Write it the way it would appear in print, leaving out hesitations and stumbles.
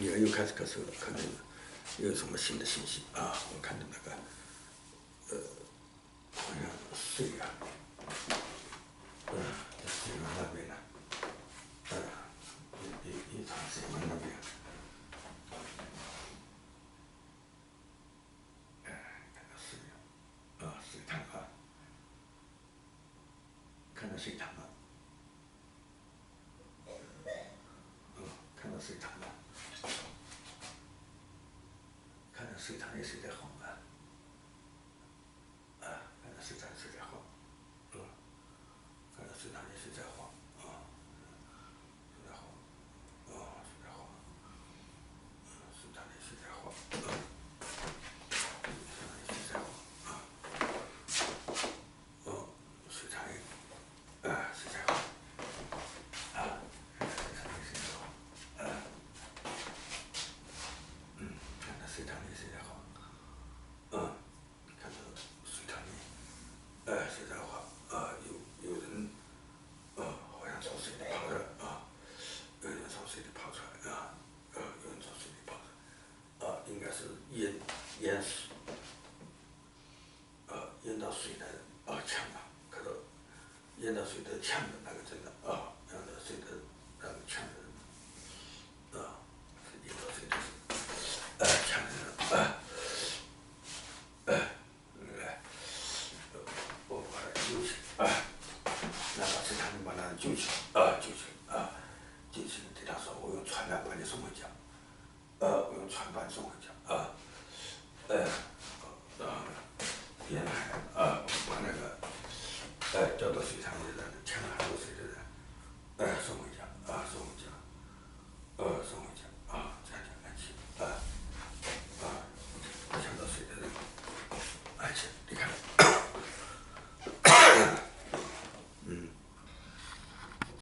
女儿又开始咳嗽了，可能又有什么新的信息啊？我看到那个，好像水啊，水源那边呢，一场水源那边，看到水啊，水塘啊，看到水塘了，看到水塘了，看到水塘也是在晃啊。看到水塘是在晃，看到水塘也是在晃，是在晃，是在晃，水塘也是在晃，也是在晃，水塘也，是在晃，水塘也是在晃，看到水塘也是在晃，看到水塘里，是在晃，有人，好像从水里跑出来啊，有人从水里跑出来啊，有人从水里跑出来，应该是淹死，淹到水的墙了，看到淹到水的墙的那个真的淹到水的那个墙的，是淹到水的墙的，我把他救起来，那老师他们把他救起来，救起来对他说，我用船板把你送回家，我用船板送回家，沿海把那个掉到水塘里的呛得还有水的人，送回